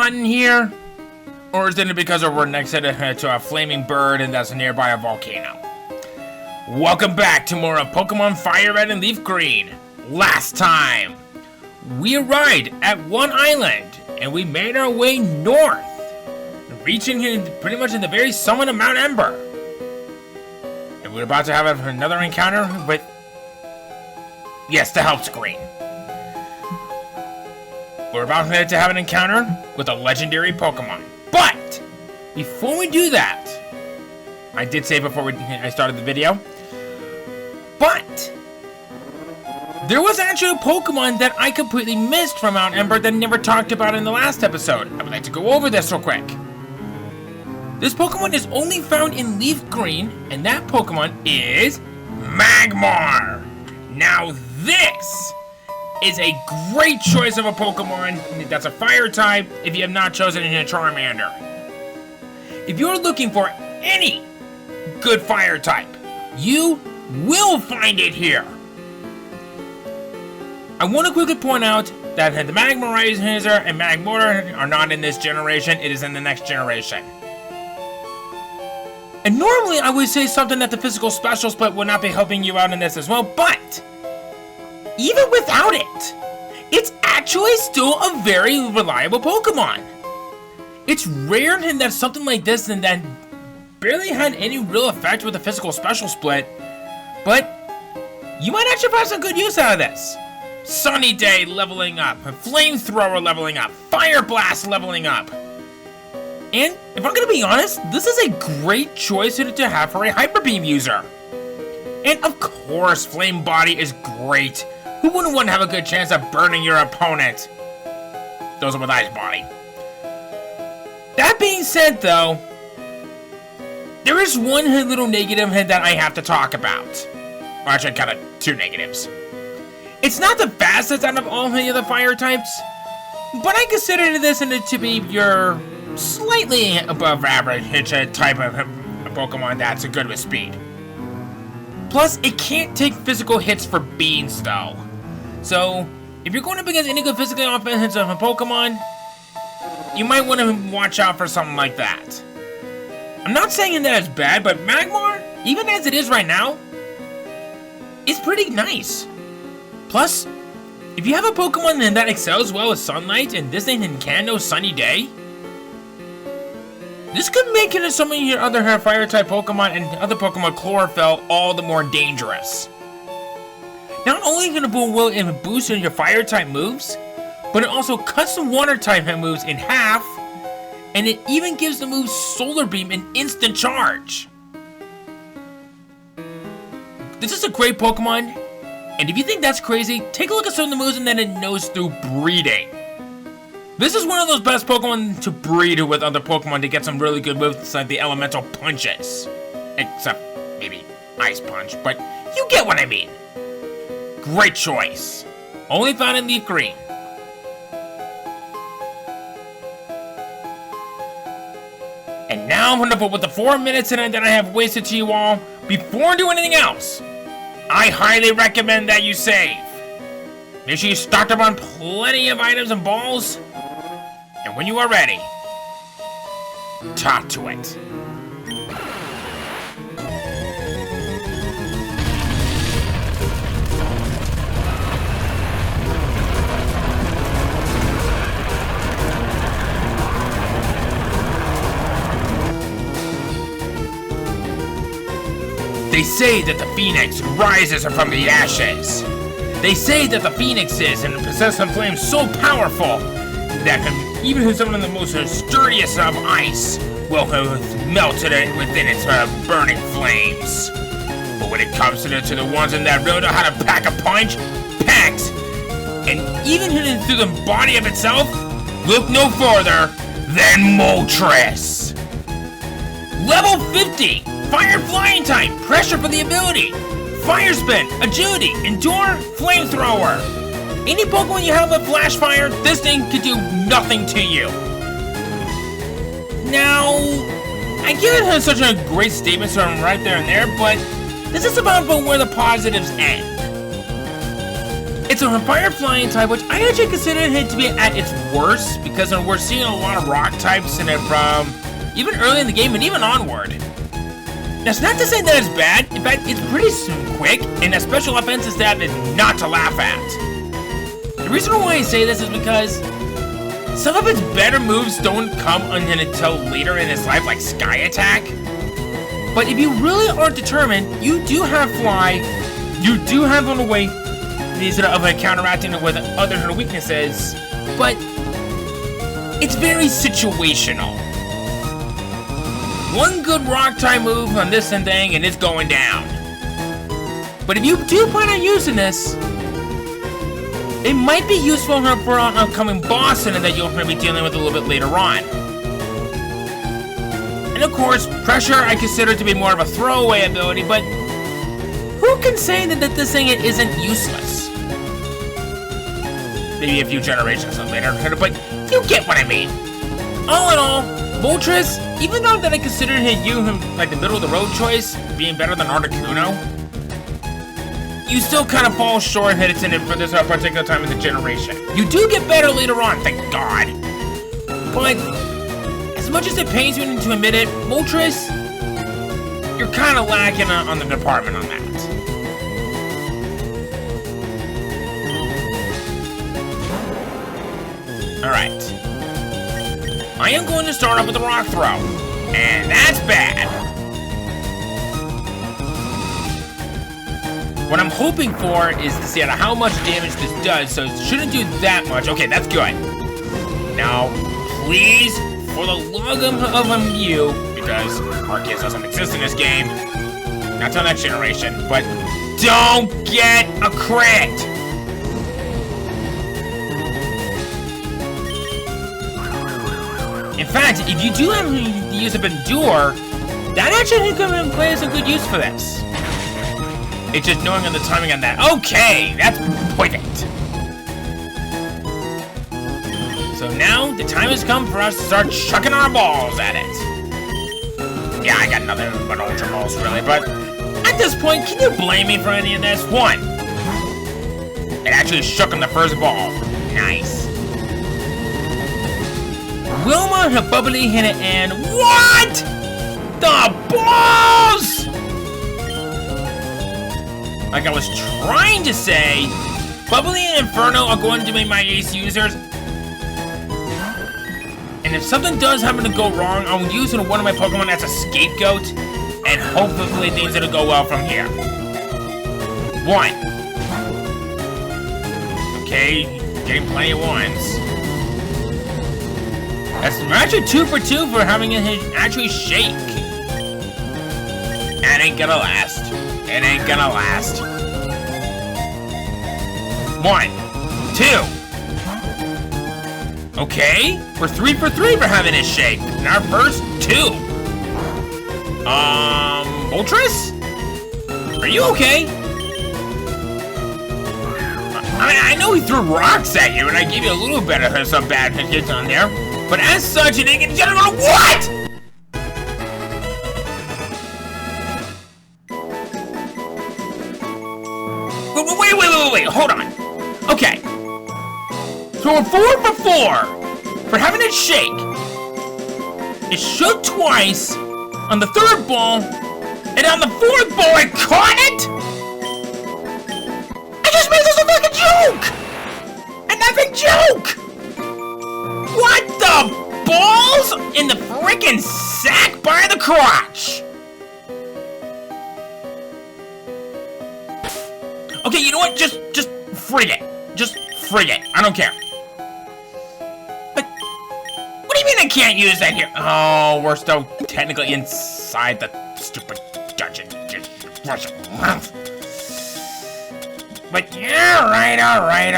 hot in here? Or is it because we're next to a flaming bird and that's nearby a volcano? Welcome back to more of Pokemon FireRed and LeafGreen. Last time, we arrived at one island and we made our way north, reaching pretty much in the very summit of Mount Ember. And we're about to have another encounter with, yes, the help screen. We're about to have an encounter with a legendary Pokemon. But before we do that, I did say before I started the video, but there was actually a Pokemon that I completely missed from Mount Ember that I never talked about in the last episode. I would like to go over this real quick. This Pokemon is only found in LeafGreen, and that Pokemon is Magmar. Now this is a great choice of a Pokemon that's a fire type if you have not chosen a Charmander. If you're looking for any good fire type, you will find it here. I want to quickly point out that the Magmarizer and Magmortar are not in this generation, it is in the next generation. And normally I would say something that the physical special split would not be helping you out in this as well, but even without it, it's actually still a very reliable Pokemon. It's rare that something like this and that barely had any real effect with the physical special split, but you might actually find some good use out of this. Sunny Day leveling up, Flamethrower leveling up, Fire Blast leveling up. And if I'm gonna be honest, this is a great choice to have for a Hyper Beam user. And of course, Flame Body is great. Who wouldn't want to have a good chance of burning your opponent? Those are with Ice Body. That being said, though, there is one little negative that I have to talk about. Or actually, kind of two negatives. It's not the fastest out of all the other fire types, but I consider this to be your slightly above average type of Pokemon that's good with speed. Plus, it can't take physical hits for beans, though. So, if you're going up against any good physically offensive Pokemon, you might want to watch out for something like that. I'm not saying that it's bad, but Magmar, even as it is right now, is pretty nice. Plus, if you have a Pokemon that excels well with sunlight and this ain't can no sunny day, this could make it some of your other fire-type Pokemon and other Pokemon Chlorophyll all the more dangerous. Not only will it boost your fire-type moves, but it also cuts the water-type moves in half, and it even gives the move Solar Beam an instant charge. This is a great Pokemon, and if you think that's crazy, take a look at some of the moves and then it knows through breeding. This is one of those best Pokemon to breed with other Pokemon to get some really good moves like the Elemental Punches. Except maybe Ice Punch, but you get what I mean. Great choice. Only found in LeafGreen. And now I'm gonna put with the 4 minutes in it that I have wasted to you all, before doing anything else, I highly recommend that you save. Make sure you stock up on plenty of items and balls. And when you are ready, talk to it. They say that the Phoenix rises from the ashes. They say that the Phoenix is and possesses a flame so powerful that even some of the most sturdiest of ice will have melted it within its burning flames. But when it comes to the ones in that really know how to pack a punch, packs, and even hidden through the body of itself, look no further than Moltres. Level 50, Fire Flying type, Pressure for the ability, Fire Spin, Agility, Endure, Flamethrower. Any Pokemon you have with Flash Fire, this thing could do nothing to you. Now, I give it such a great statement so I'm right there and there, but this is about where the positives end. It's a fire flying type, which I actually consider it to be at its worst, because we're seeing a lot of rock types in it from even early in the game and even onward. That's not to say that it's bad. In fact, it's pretty quick, and a special offensive stat is not to laugh at. The reason why I say this is because some of its better moves don't come until later in its life, like Sky Attack. But if you really are determined, you do have Fly, you do have on the way these of counteracting it with other weaknesses, but it's very situational. One good rock type move on this and thing, and it's going down. But if you do plan on using this, it might be useful for an upcoming boss in it that you'll be dealing with a little bit later on. And of course, Pressure I consider to be more of a throwaway ability, but who can say that this thing isn't useless? Maybe a few generations later, but you get what I mean. All in all, Moltres, even though that I consider him like the middle of the road choice, being better than Articuno, you still kind of fall short and hit it for this particular time in the generation. You do get better later on, thank God. But as much as it pains me to admit it, Moltres, you're kind of lacking on the department on that. Alright. I am going to start off with a rock throw, and that's bad. What I'm hoping for is to see how much damage this does, so it shouldn't do that much. Okay, that's good. Now, please, for the love of you, because Arceus doesn't exist in this game, not till next generation, but don't get a crit! In fact, if you do have the use of Endure, that actually could come in play as a good use for this. It's just knowing on the timing on that. Okay, that's perfect. So now the time has come for us to start chucking our balls at it. Yeah, I got nothing but Ultra Balls really, but at this point, can you blame me for any of this? One, it actually shook on the first ball. Nice. Wilma, her bubbly hit it, and what? The balls! Like I was trying to say, Bubbly and Inferno are going to be my ace users. And if something does happen to go wrong, I'll use one of my Pokemon as a scapegoat, and hopefully things will go well from here. One. Okay, getting plenty of ones. That's actually 2 for 2 for having it actually shake. That ain't gonna last. It ain't gonna last. 1, 2. Okay, we're 3 for 3 for having it shake. And our first 2. Moltres? Are you okay? I know he threw rocks at you, and I gave you a little bit of some bad hits on there. But as such, it ain't gonna what? Wait, hold on. Okay. So we're 4 for 4 for having it shake. It shook twice on the third ball, and on the fourth ball, it caught it? I just made this a fucking joke! An epic joke! What the balls in the frickin' sack by the crotch? Okay, you know what? Just frig it. Just frig it. I don't care. But what do you mean I can't use that here? Oh, we're still technically inside the stupid dungeon. But yeah,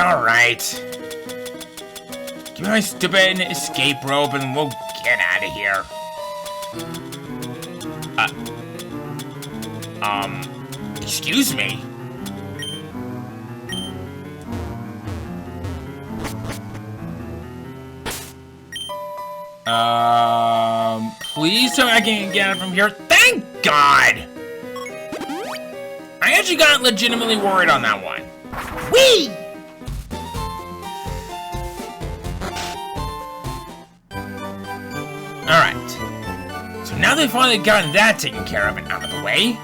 alright. Give me my stupid escape rope and we'll get out of here. Excuse me? Please tell me I can get it from here. Thank God! I actually got legitimately worried on that one. Whee! Alright. So now they've finally gotten that taken care of and out of the way.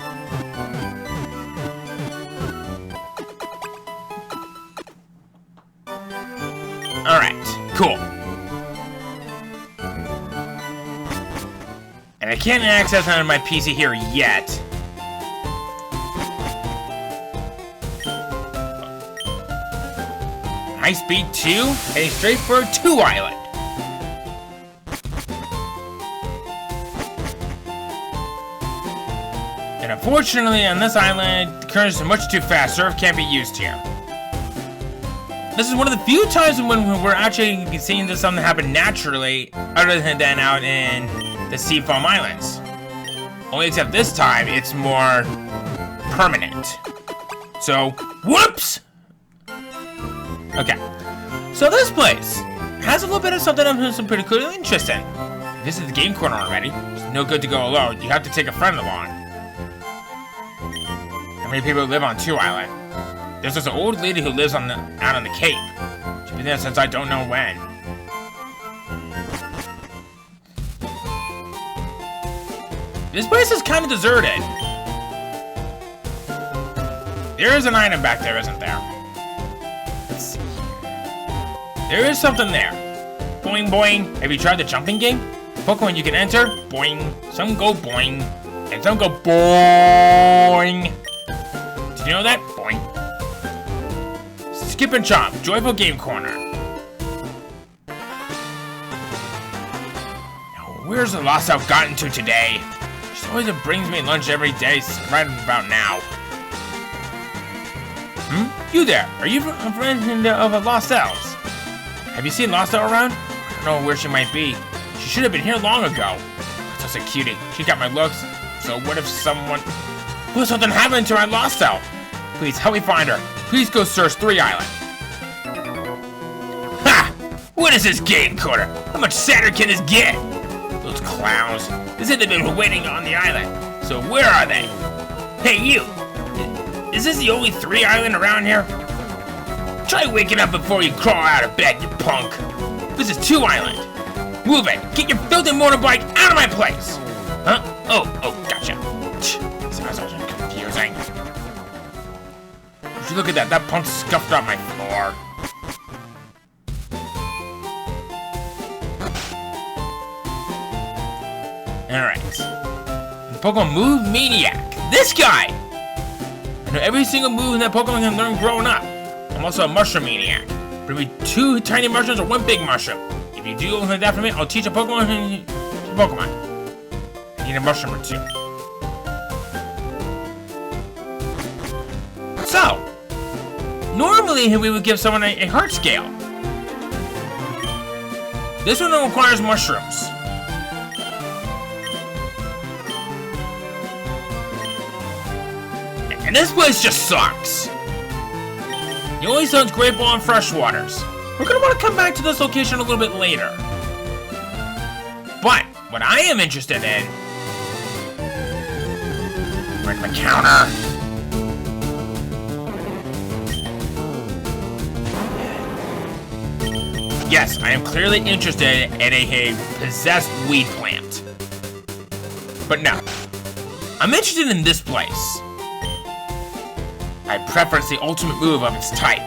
Alright, cool. And I can't access it on my PC here yet. High speed 2, heading straight for 2 Island. And unfortunately, on this island, the current is much too fast. Surf can't be used here. This is one of the few times when we're actually seeing this something happen naturally, other than out in the Seafoam Islands. Only except this time, it's more permanent. So, whoops! Okay, so this place has a little bit of something I'm pretty cool and interesting. This is the game corner already. It's no good to go alone. You have to take a friend along. How many people live on 2 Island? There's this old lady who lives out on the Cape. She's been there since I don't know when. This place is kind of deserted. There is an item back there, isn't there? Let's see. There is something there. Boing, boing. Have you tried the jumping game? Pokemon you can enter, boing. Some go boing, and some go boing. Did you know that? Boing. Skip and Chop, Joyful Game Corner. Now, where's the Lost Elf gotten to today? She always brings me lunch every day, right about now. You there? Are you a friend of a Lost Elves? Have you seen Lost Elf around? I don't know where she might be. She should have been here long ago. Such a cutie. She got my looks. So what if someone... What if something happened to our Lost Elf? Please help me find her. Please go search 3 Island. Ha! What is this game corner? How much sadder can this get? Those clowns. They said they've been waiting on the island. So where are they? Hey you! Is this the only 3 Island around here? Try waking up before you crawl out of bed, you punk. This is 2 Island. Move it! Get your filthy motorbike out of my place! Huh? Oh, gotcha. Sounds so confusing. Would you look at that? That punk scuffed out my floor. Alright. Pokemon Move Maniac. This guy! I know every single move that Pokemon can learn growing up. I'm also a Mushroom Maniac. Bring me 2 tiny mushrooms or 1 big mushroom. If you do that for me, I'll teach a Pokemon. I need a mushroom or 2. So, normally we would give someone a heart scale. This one requires mushrooms. And this place just sucks. It only sounds great on freshwaters. We're gonna want to come back to this location a little bit later. But what I am interested in, break my counter. Yes, I am clearly interested in a possessed weed plant. But no, I'm interested in this place. I preference the ultimate move of its type.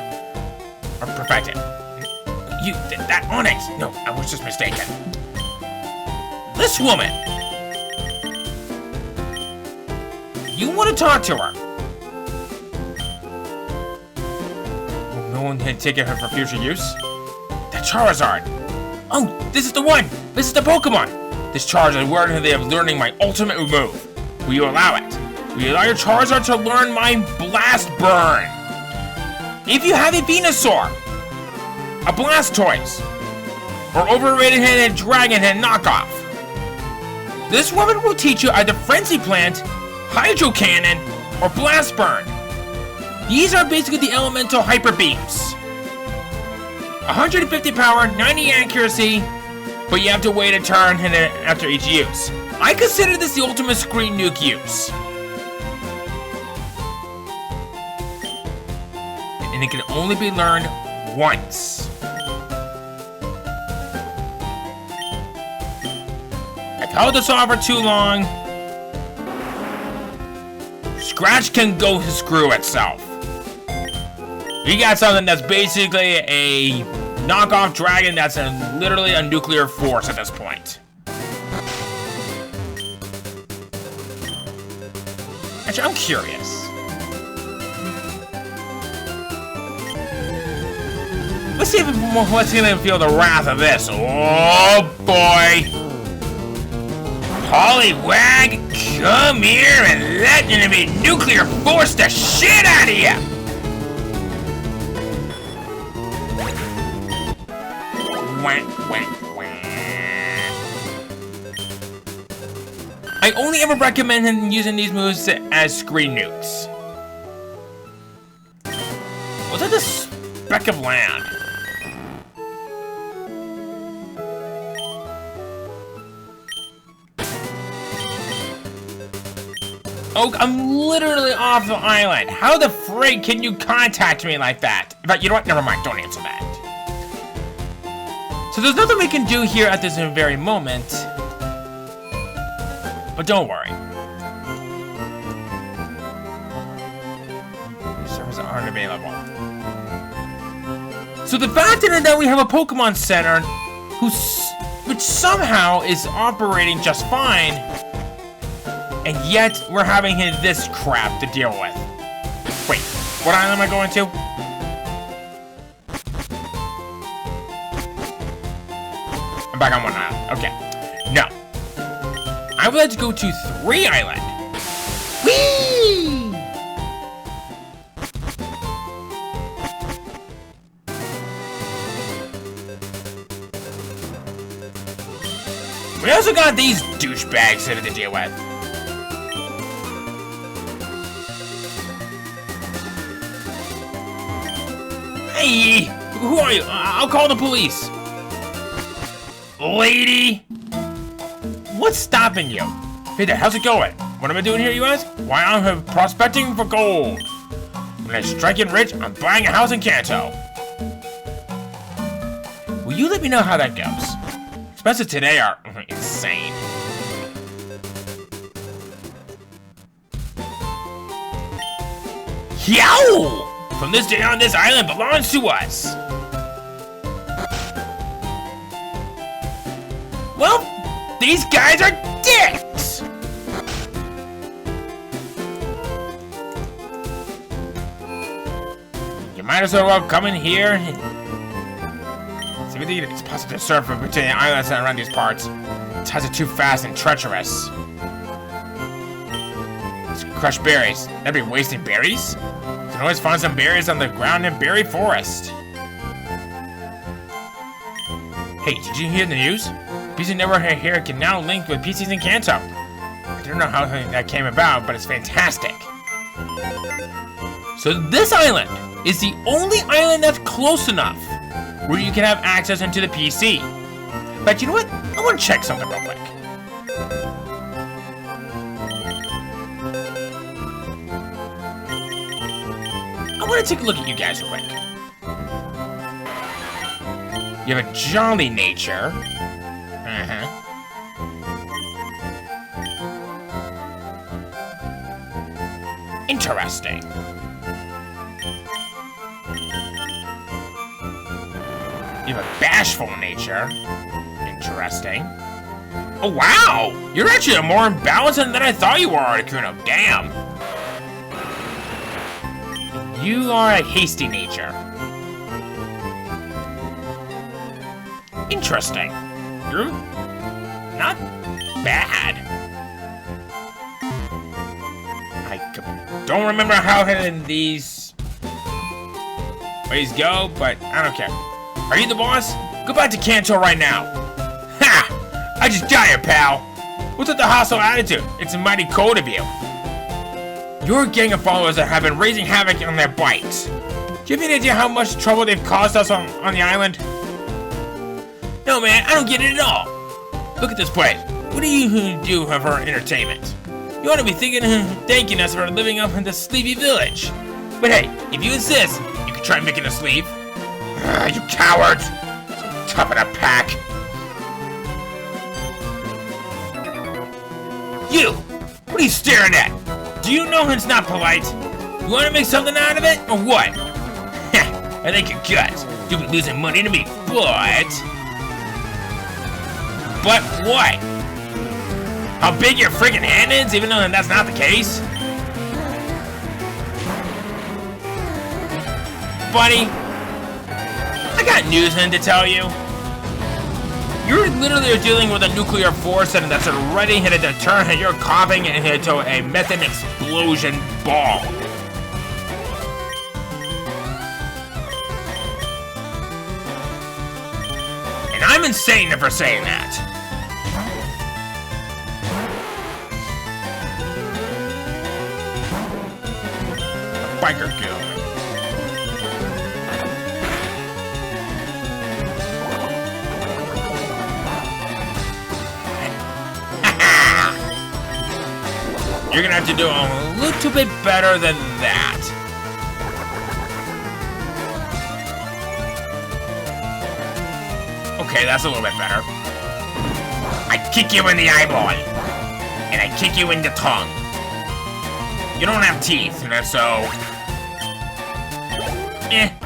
Or perfect it. That Onyx! No, I was just mistaken. This woman! You want to talk to her? No one can take her for future use? That Charizard! Oh, this is the one! This is the Pokemon! This Charizard is worthy of learning my ultimate move. Will you allow it? Will you allow your Charizard to learn my Blast Burn? If you have a Venusaur, a Blastoise, or overrated headed Dragon Head knockoff, this woman will teach you either Frenzy Plant, Hydro Cannon, or Blast Burn. These are basically the elemental Hyper Beams. 150 power, 90 accuracy, but you have to wait a turn after each use. I consider this the ultimate screen nuke use. And it can only be learned once. held us off for too long. Scratch can go screw itself. We got something that's basically a knockoff dragon that's literally a nuclear force at this point. Actually, I'm curious. Let's see what's gonna feel the wrath of this. Oh boy! Poliwag, come here and let me nuclear force the shit out of you! I only ever recommend using these moves as screen nukes. Was that the speck of land? Oh, I'm literally off the island. How the frig can you contact me like that? But you know what? Never mind. Don't answer that. So there's nothing we can do here at this very moment. But don't worry. Servers aren't available. So the fact that we have a Pokemon Center which somehow is operating just fine, and yet we're having this crap to deal with. Wait, what island am I going to? I'm back on one island. Okay. No. I would like to go to 3 Island. Whee! We also got these douchebags to deal with. Hey! Who are you? I'll call the police. Lady! What's stopping you? Hey there, how's it going? What am I doing here, you ask? Why, I'm prospecting for gold. When I strike it rich, I'm buying a house in Kanto. Will you let me know how that goes? Expenses today are insane. Yow! From this day on, this island belongs to us. Well, these guys are dicks! You might as well come in here. See, we think it's possible to surf between the islands and around these parts. Tides are too fast and treacherous. Let's crush berries. That'd be wasting berries? You can always find some berries on the ground in berry forest. Hey, did you hear the news? PC Network here can now link with PCs in Kanto. I don't know how that came about, but it's fantastic. So this island is the only island that's close enough where you can have access into the PC. But you know what? I want to check something real quick. I want to take a look at you guys real quick. You have a jolly nature. Interesting. You have a bashful nature. Interesting. Oh wow! You're actually more imbalanced than I thought you were, Articuno. Damn. You are a hasty nature. Interesting. You're not bad. I don't remember how these ways go, but I don't care. Are you the boss? Go back to Kanto right now. Ha! I just got here, pal. What's with the hostile attitude? It's mighty cold of you. Your gang of followers that have been raising havoc on their bikes. Do you have any idea how much trouble they've caused us on the island? No, man, I don't get it at all. Look at this place. What do you do for entertainment? You ought to be thanking us for living up in this sleepy village. But hey, if you insist, you can try making us leave. You cowards! Top of the pack. You! What are you staring at? Do you know it's not polite? You want to make something out of it, or what? I think you're guts. You'll be losing money to me, but... But what? How big your friggin' hand is, even though that's not the case? Buddy, I got news to tell you. You're literally dealing with a nuclear force and that's already headed to turn and you're coughing into a methane explosion ball. And I'm insane for saying that. A biker kill. You're gonna have to do a little bit better than that. Okay, that's a little bit better. I kick you in the eyeball. And I kick you in the tongue. You don't have teeth, so...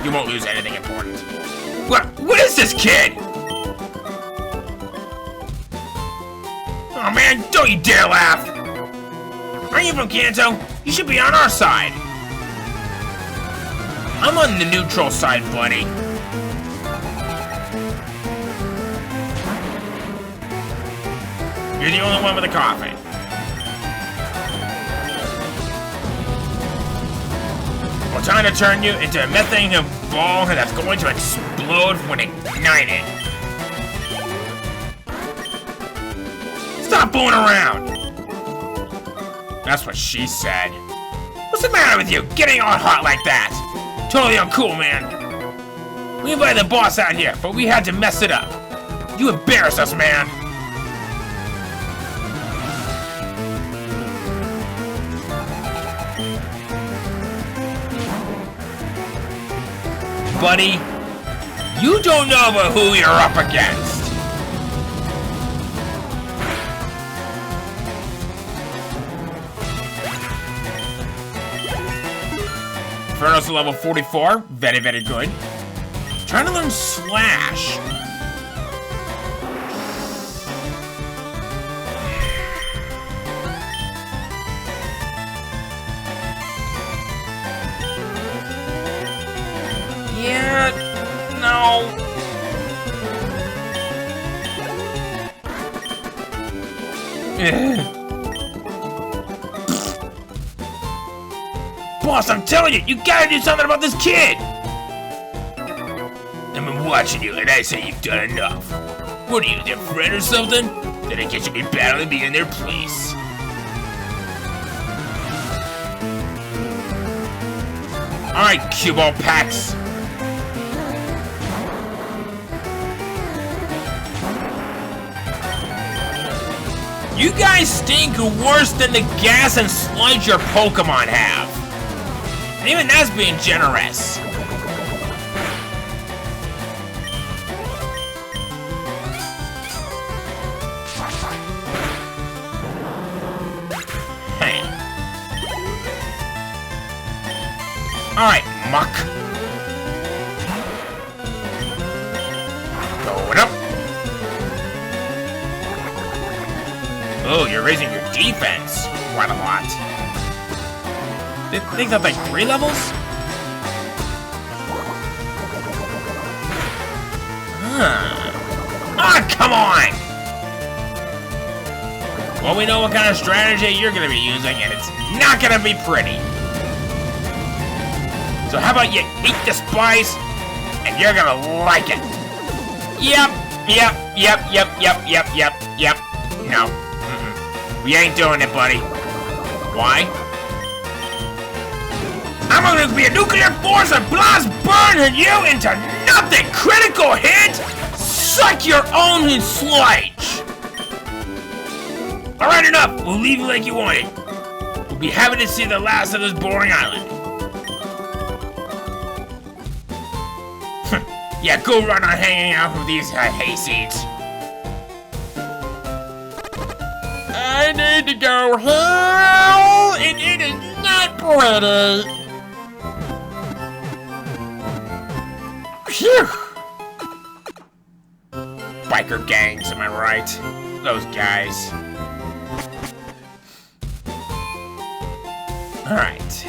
you won't lose anything important. What is this kid? Oh man, don't you dare laugh! Aren't you from Kanto? You should be on our side. I'm on the neutral side, buddy. You're the only one with a coffin. Well, time to turn you into a methane ball that's going to explode when ignited. Stop fooling around! That's what she said. What's the matter with you? Getting all hot like that? Totally uncool, man. We invited the boss out here, but we had to mess it up. You embarrassed us, man. Buddy, you don't know about who you're up against. Inferno's level 44, very, very good. Trying to learn Slash. Yeah, no. Boss, I'm telling you, you gotta do something about this kid! I've been watching you, and I say you've done enough. What are you, their friend or something? Then I guess you'll be battling me in their place. Alright, cue ball packs. You guys stink worse than the gas and sludge your Pokemon have. And even that's being generous. Hey. Alright, Muck. Going up. Oh, you're raising your defense quite a lot. I think that's like 3 levels? Ah, come on! Well, we know what kind of strategy you're gonna be using, and it's not gonna be pretty. So how about you eat the spice, and you're gonna like it. Yep. No. We ain't doing it, buddy. Why? I'm gonna be a nuclear force and blast burn you into nothing! Critical hit! Suck your own sludge! Alright, enough! We'll leave you like you wanted. We'll be happy to see the last of this boring island. Yeah, go run on hanging out with these hayseeds. I need to go hell, and it is not pretty. Phew. Biker gangs, am I right? Those guys. Alright.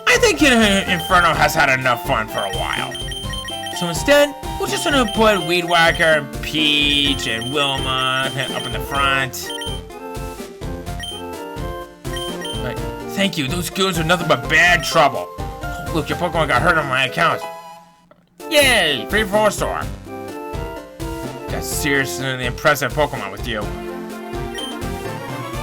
I think Inferno has had enough fun for a while. So instead, we're just gonna put Weed Whacker, Peach, and Wilma up in the front. Right. Thank you, those goons are nothing but bad trouble. Oh, look, your Pokemon got hurt on my account. Yay, free 4-star. Got seriously impressive Pokemon with you.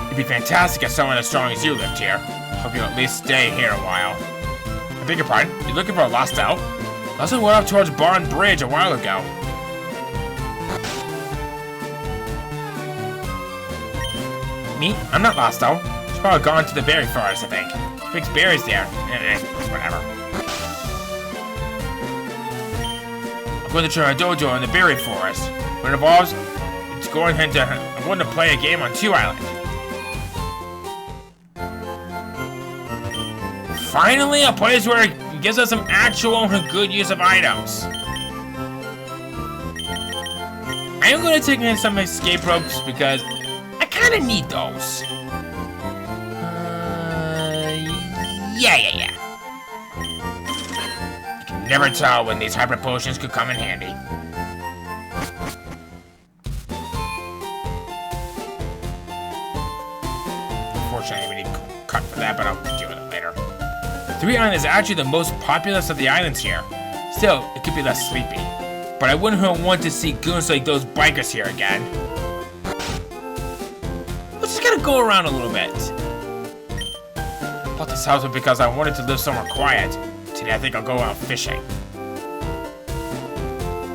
It'd be fantastic if someone as strong as you lived here. Hope you'll at least stay here a while. I beg your pardon, you looking for a Lost Elf? Lost Elf went up towards Barn Bridge a while ago. Me? I'm not Lost Elf. She's probably gone to the berry forest, I think. Big berries there. Whatever. I'm going to try a dojo in the berry forest. When it evolves, I'm going to play a game on 2 Island. Finally, a place where it gives us some actual good use of items. I am going to take in some escape ropes because I kind of need those. Yeah. You can never tell when these hyper potions could come in handy. Unfortunately, we need to cut for that, but I'll deal with it later. 3 Island is actually the most populous of the islands here. Still, it could be less sleepy. But I wouldn't want to see goons like those bikers here again. We're just gonna go around a little bit. I bought this house because I wanted to live somewhere quiet. Today I think I'll go out fishing.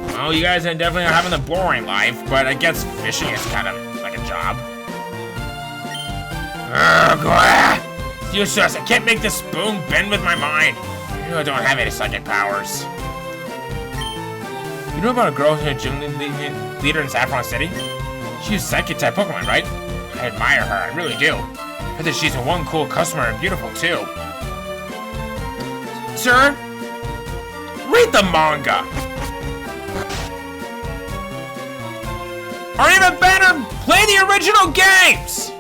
Well, you guys are definitely having a boring life, but I guess fishing is kind of like a job. Ugh, useless, I can't make this spoon bend with my mind. I know I don't have any psychic powers. You know about a girl who's a gym leader in Saffron City? She's a psychic type Pokemon, right? I admire her, I really do. I think she's one cool customer and beautiful too. Sir? Read the manga! Or even better, play the original games!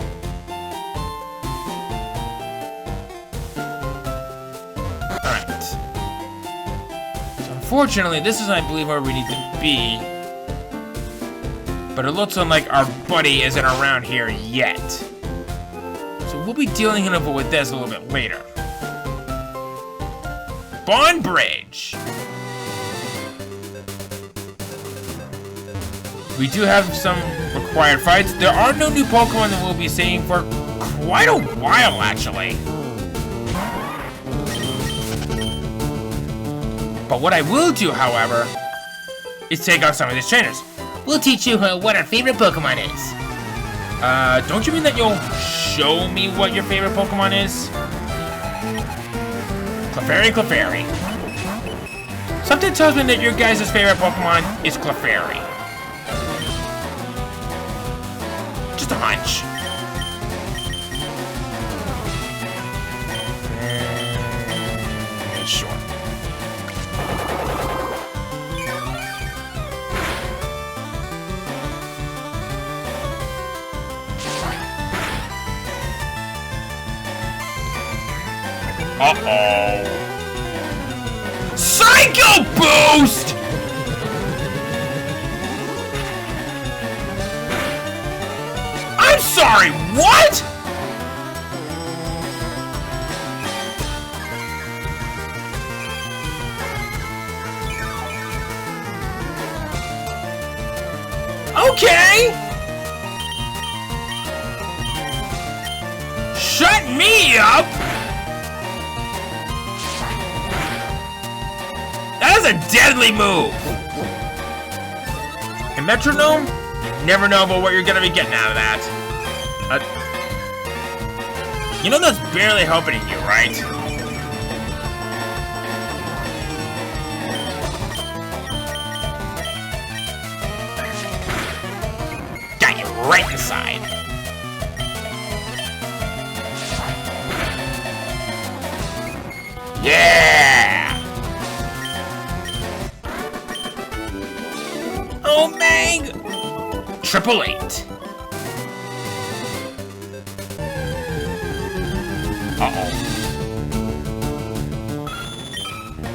Alright. So unfortunately, this is, I believe, where we need to be. But it looks like our buddy isn't around here yet. So we'll be dealing with this a little bit later. Bond Bridge! We do have some required fights. There are no new Pokemon that we'll be seeing for quite a while, actually. But what I will do, however, is take on some of these trainers. We'll teach you what our favorite Pokemon is. Don't you mean that you'll show me what your favorite Pokemon is? Clefairy. Something tells me that your guys' favorite Pokemon is Clefairy. Just a hunch. Sure. Uh-oh. Psycho Boost! I'm sorry, what? Okay. Shut me up. That is a deadly move. And Metronome? You never know about what you're gonna be getting out of that. You know that's barely helping you, right? right inside. Yeah! Oh, Meg! 888. Uh-oh.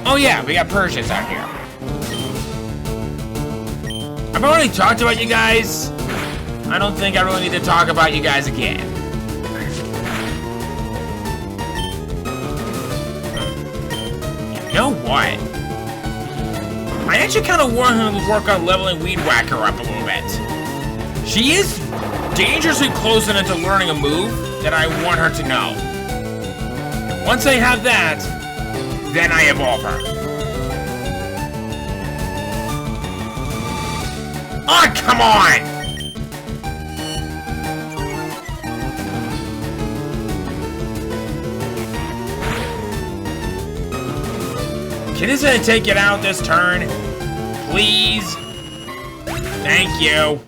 Oh yeah, we got Persians out here. I've already talked about you guys. I don't think I really need to talk about you guys again. You know what? I actually kind of want her to work on leveling Weed Whacker up a little bit. She is dangerously close enough to learning a move that I want her to know. And once I have that, then I evolve her. Oh, come on! Can this take it out this turn? Please? Thank you.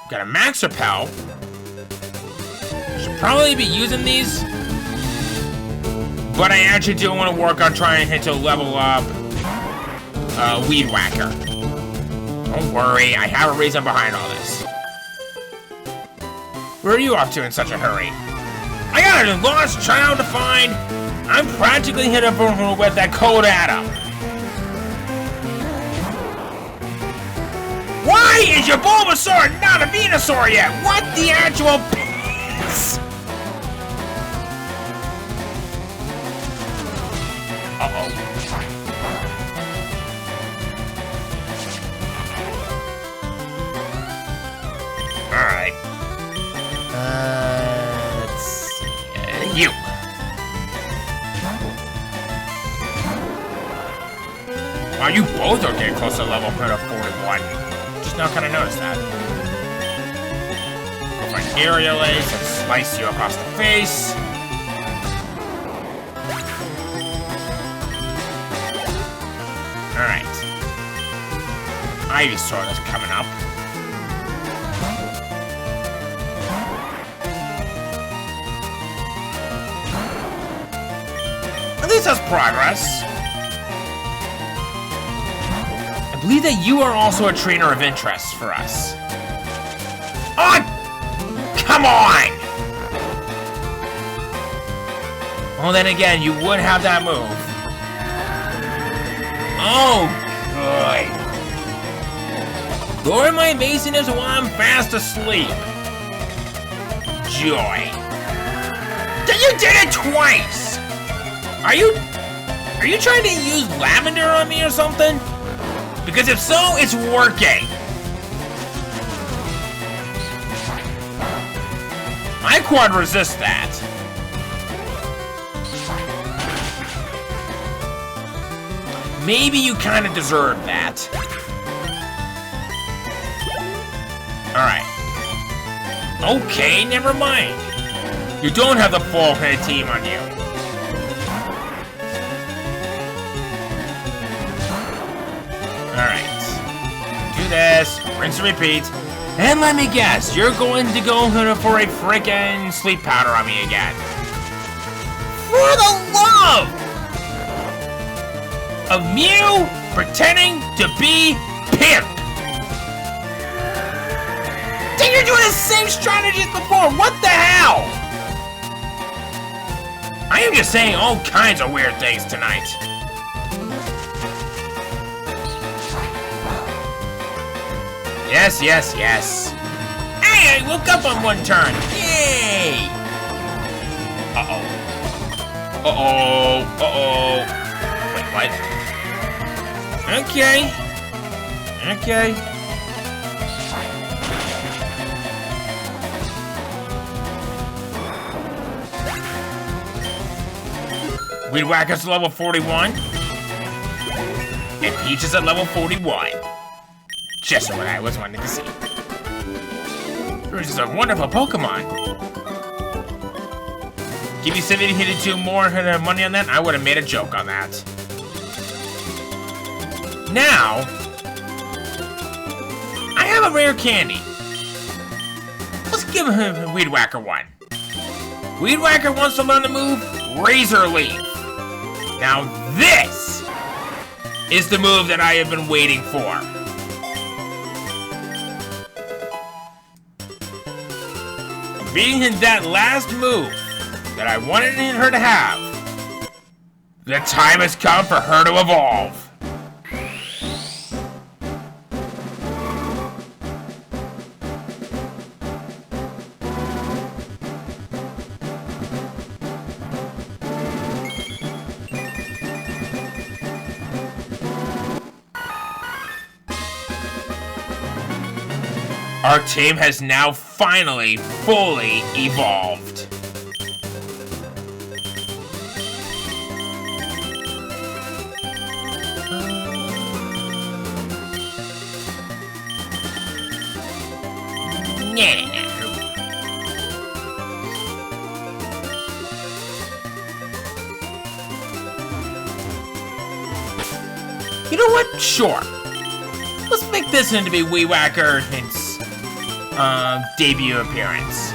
Got a Max Repel. Should probably be using these. But I actually do want to work on trying to level up Weed Whacker. Don't worry, I have a reason behind all this. Where are you off to in such a hurry? I got a lost child to find. I'm practically hit up with that cold Adam. Why is your Bulbasaur not a Venusaur yet? What the actual piss? Uh-oh. Alright. Let's see. You. Wow, you both are getting close to level 41. Just now kind of noticed that. Go for an aerial ace and slice you across the face. Alright. Ivysaur is coming up. At least that's progress. I believe that you are also a trainer of interest for us. Oh! Come on! Well, then again, you would have that move. Oh, good. Lower my amazingness while I'm fast asleep. Joy. You did it twice! Are you trying to use lavender on me or something? Because if so, it's working. I quad resist that. Maybe you kind of deserve that. Alright. Okay, never mind. You don't have the full team on you. Alright. Do this. Rinse and repeat. And let me guess, you're going to go for a frickin' sleep powder on me again. For the love of Mew pretending to be Pimp! Then you're doing the same strategies before! What the hell? I am just saying all kinds of weird things tonight. Yes, yes, yes. Hey, I woke up on one turn! Yay! Uh-oh. Uh-oh. Uh-oh. Wait, what? Okay. Okay. Weed Whacker's level 41. And Peach is at level 41. Just what I was wanting to see. This is a wonderful Pokemon. Give you 72 more money on that, I would have made a joke on that. Now, I have a rare candy. Let's give him Weed Whacker one. Weed Whacker wants to learn the move Razor Leaf. Now this is the move that I have been waiting for. Being in that last move that I wanted her to have, the time has come for her to evolve. Our team has now finally fully evolved. You know what? Sure. Let's make this into be Weed Whacker's debut appearance.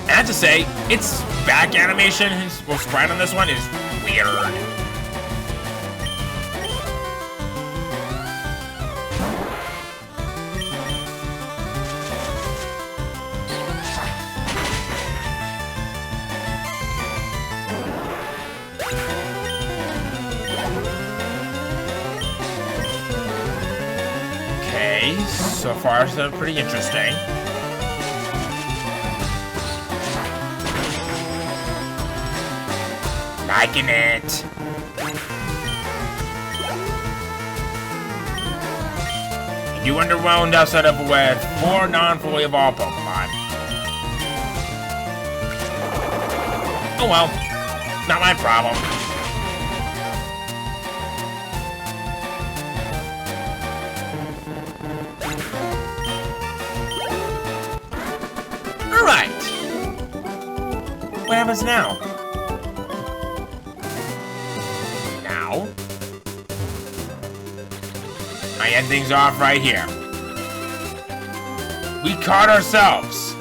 I have to say, its back animation, well, sprite on this one is weird. So far, it's been pretty interesting. Liking it. You underwhelmed outside of with 4 non-fully evolved Pokemon. Oh well, not my problem. What happens now? Now? I end things off right here. We caught ourselves.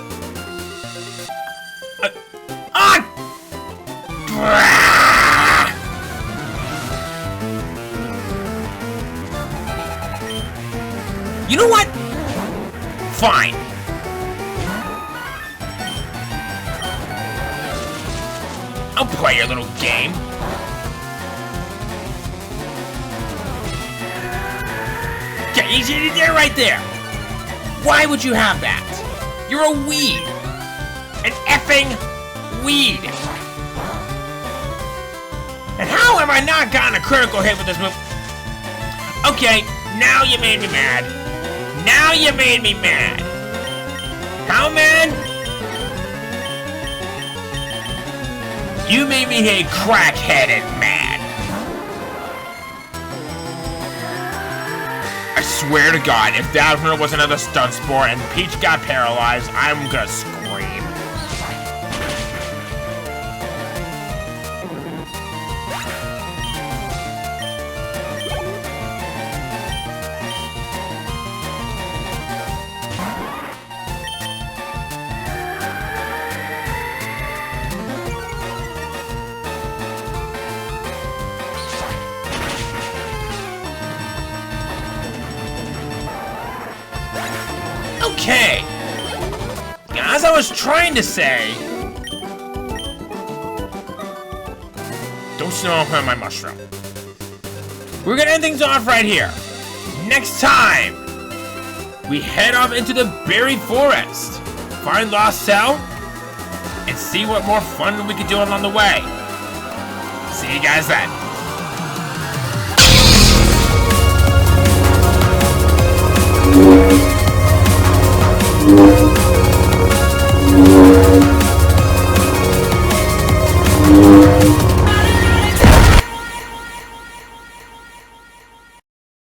You know what? Fine. I'll play your little game. Okay, easy there, right there. Why would you have that? You're a weed. An effing weed. And how have I not gotten a critical hit with this move? Okay, now you made me mad. Now you made me mad. How mad? You made me a crack-headed mad. I swear to God, if that was another stunt sport and Peach got paralyzed, I'm gonna scream. Okay, as I was trying to say, don't snow on my mushroom. We're gonna end things off right here. Next time, we head off into the buried forest, find Lost Cell, and see what more fun we can do along the way. See you guys then.